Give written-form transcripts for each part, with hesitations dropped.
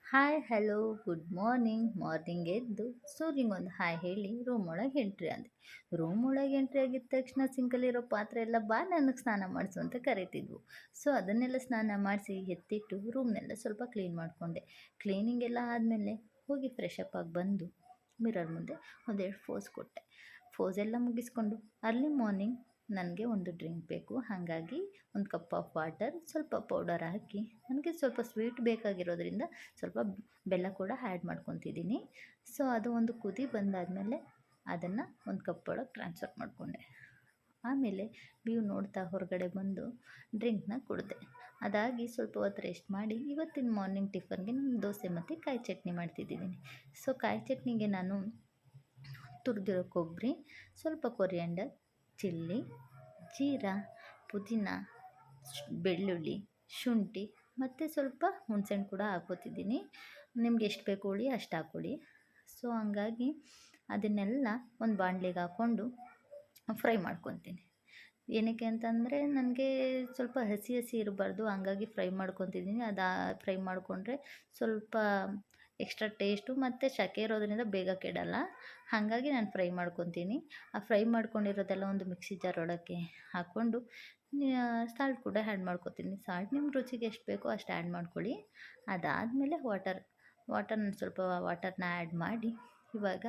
Hi hello good morning ಎದ್ದು ಸೂರ್ಯಂಗೊಂದು hi ಹೇಳಿ room ಒಳಗೆ ಎಂಟ್ರಿ ಆದೆ. ರೂಮ್ ಒಳಗೆ ಎಂಟ್ರಿ ಆಗಿದ ತಕ್ಷಣ ಸಿಂಕಲ್ಲಿರೋ ಪಾತ್ರೆ ಎಲ್ಲ ಬಾ ನನಗೆ ಸ್ನಾನ ಮಾಡಿಸು ಅಂತ ಕರೀತಿದ್ವು. ಸೊ ಅದನ್ನೆಲ್ಲ ಸ್ನಾನ ಮಾಡಿಸಿ ಎತ್ತಿಟ್ಟು ರೂಮ್ನೆಲ್ಲ ಸ್ವಲ್ಪ ಕ್ಲೀನ್ ಮಾಡಿಕೊಂಡೆ. ಕ್ಲೀನಿಂಗ್ ಎಲ್ಲ ಆದಮೇಲೆ ಹೋಗಿ ಫ್ರೆಶ್ ಅಪ್ ಆಗಿ ಬಂದು ಮಿರರ್ ಮುಂದೆ ಒಂದೆರಡು ಫೋಸ್ ಕೊಟ್ಟೆ. ಫೋಸ್ ಎಲ್ಲ ಮುಗಿಸ್ಕೊಂಡು ಅರ್ಲಿ ಮಾರ್ನಿಂಗ್ ನನಗೆ ಒಂದು ಡ್ರಿಂಕ್ ಬೇಕು, ಹಾಗಾಗಿ ಒಂದು ಕಪ್ ಆಫ್ ವಾಟರ್ ಸ್ವಲ್ಪ ಪೌಡರ್ ಹಾಕಿ, ನನಗೆ ಸ್ವಲ್ಪ ಸ್ವೀಟ್ ಬೇಕಾಗಿರೋದ್ರಿಂದ ಸ್ವಲ್ಪ ಬೆಲ್ಲ ಕೂಡ ಆ್ಯಡ್ ಮಾಡ್ಕೊತಿದ್ದೀನಿ. ಸೊ ಅದು ಒಂದು ಕುದಿ ಬಂದಾದಮೇಲೆ ಅದನ್ನು ಒಂದು ಕಪ್ ಒಳಗೆ ಟ್ರಾನ್ಸ್ಫರ್ ಮಾಡಿಕೊಂಡೆ. ಆಮೇಲೆ ವ್ಯೂ ನೋಡ್ತಾ ಹೊರಗಡೆ ಬಂದು ಡ್ರಿಂಕ್ನ ಕುಡಿದೆ. ಅದಾಗಿ ಸ್ವಲ್ಪ ಹೊತ್ತು ರೆಸ್ಟ್ ಮಾಡಿ ಇವತ್ತಿನ ಮಾರ್ನಿಂಗ್ ಟಿಫನ್ಗೆ ನಾನು ದೋಸೆ ಮತ್ತು ಕಾಯಿ ಚಟ್ನಿ ಮಾಡ್ತಿದ್ದೀನಿ. ಸೊ ಕಾಯಿ ಚಟ್ನಿಗೆ ನಾನು ತುರಿದಿರೋ ಕೊಬ್ಬರಿ, ಸ್ವಲ್ಪ ಕೊರಿಯಾಂಡರ್, ಚಿಲ್ಲಿ, ಜೀರಾ, ಪುದೀನ, ಬೆಳ್ಳುಳ್ಳಿ, ಶುಂಠಿ ಮತ್ತು ಸ್ವಲ್ಪ ಹುಣಸೆಹಣ್ಣು ಕೂಡ ಹಾಕ್ಕೋತಿದ್ದೀನಿ. ನಿಮ್ಗೆ ಎಷ್ಟು ಬೇಕು ಹುಳಿ ಅಷ್ಟು ಹಾಕ್ಕೊಳ್ಳಿ. ಸೊ ಹಂಗಾಗಿ ಅದನ್ನೆಲ್ಲ ಒಂದು ಬಾಣಲೆಗೆ ಹಾಕ್ಕೊಂಡು ಫ್ರೈ ಮಾಡ್ಕೊತೀನಿ. ಏನಕ್ಕೆ ಅಂತಂದರೆ ನನಗೆ ಸ್ವಲ್ಪ ಹಸಿ ಹಸಿ ಇರಬಾರ್ದು, ಹಂಗಾಗಿ ಫ್ರೈ ಮಾಡ್ಕೊತಿದ್ದೀನಿ. ಫ್ರೈ ಮಾಡಿಕೊಂಡ್ರೆ ಸ್ವಲ್ಪ ಎಕ್ಸ್ಟ್ರಾ ಟೇಸ್ಟು ಮತ್ತು ಸೆಕೆ ಇರೋದ್ರಿಂದ ಬೇಗ ಕೆಡಲ್ಲ, ಹಾಗಾಗಿ ನಾನು ಫ್ರೈ ಮಾಡ್ಕೊತೀನಿ. ಆ ಫ್ರೈ ಮಾಡ್ಕೊಂಡಿರೋದೆಲ್ಲ ಒಂದು ಮಿಕ್ಸಿ ಜಾರ್ ಒಳಗೆ ಹಾಕ್ಕೊಂಡು ಸಾಲ್ಟ್ ಕೂಡ ಆ್ಯಡ್ ಮಾಡ್ಕೊತೀನಿ. ಸಾಲ್ಟ್ ನಿಮ್ಮ ರುಚಿಗೆ ಎಷ್ಟು ಬೇಕೋ ಅಷ್ಟು ಆ್ಯಡ್ ಮಾಡ್ಕೊಳ್ಳಿ. ಅದಾದಮೇಲೆ ವಾಟರ್ನ ಸ್ವಲ್ಪ ವಾಟರ್ನ ಆ್ಯಡ್ ಮಾಡಿ ಇವಾಗ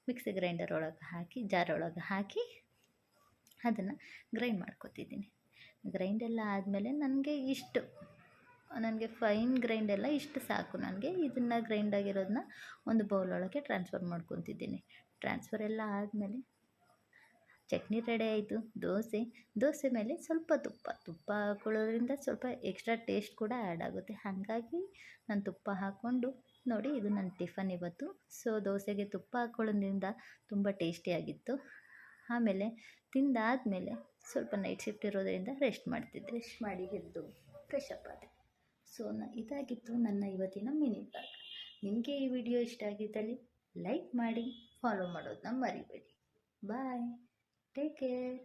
ಮಿಕ್ಸಿ ಗ್ರೈಂಡರ್ ಒಳಗೆ ಹಾಕಿ ಜಾರ್ ಒಳಗೆ ಹಾಕಿ ಅದನ್ನು ಗ್ರೈಂಡ್ ಮಾಡ್ಕೊತಿದ್ದೀನಿ. ಗ್ರೈಂಡೆಲ್ಲ ಆದಮೇಲೆ ನನಗೆ ಫೈನ್ ಗ್ರೈಂಡೆಲ್ಲ ಇಷ್ಟು ಸಾಕು. ನನಗೆ ಇದನ್ನು ಗ್ರೈಂಡ್ ಆಗಿರೋದನ್ನ ಒಂದು ಬೌಲ್ ಒಳಗೆ ಟ್ರಾನ್ಸ್ಫರ್ ಮಾಡ್ಕೊತಿದ್ದೀನಿ. ಟ್ರಾನ್ಸ್ಫರ್ ಎಲ್ಲ ಆದಮೇಲೆ ಚಟ್ನಿ ರೆಡಿ ಆಯಿತು. ದೋಸೆ ಮೇಲೆ ಸ್ವಲ್ಪ ತುಪ್ಪ ಹಾಕ್ಕೊಳ್ಳೋದ್ರಿಂದ ಸ್ವಲ್ಪ ಎಕ್ಸ್ಟ್ರಾ ಟೇಸ್ಟ್ ಕೂಡ ಆ್ಯಡ್ ಆಗುತ್ತೆ, ಹಾಗಾಗಿ ನಾನು ತುಪ್ಪ ಹಾಕ್ಕೊಂಡು ನೋಡಿ ಇದು ನನ್ನ ಟಿಫನ್ ಇವತ್ತು. ಸೊ ದೋಸೆಗೆ ತುಪ್ಪ ಹಾಕ್ಕೊಳ್ಳೋದ್ರಿಂದ ತುಂಬ ಟೇಸ್ಟಿಯಾಗಿತ್ತು. ಆಮೇಲೆ ತಿಂದಾದಮೇಲೆ ಸ್ವಲ್ಪ ನೈಟ್ ಶಿಫ್ಟ್ ಇರೋದರಿಂದ ರೆಸ್ಟ್ ಮಾಡಿ ಎದ್ದು ಫ್ರೆಶ್ ಅಪ್ ಆದೆ. ಸೊ ಇದಾಗಿತ್ತು ನನ್ನ ಇವತ್ತಿನ ಮಿನಿ ಬ್ಲಾಗ್. ನಿಮಗೆ ಈ ವಿಡಿಯೋ ಇಷ್ಟ ಆಗಿದ್ದಲ್ಲಿ ಲೈಕ್ ಮಾಡಿ, ಫಾಲೋ ಮಾಡೋದನ್ನ ಮರಿಬೇಡಿ. ಬಾಯ್, ಟೇಕ್ ಕೇರ್.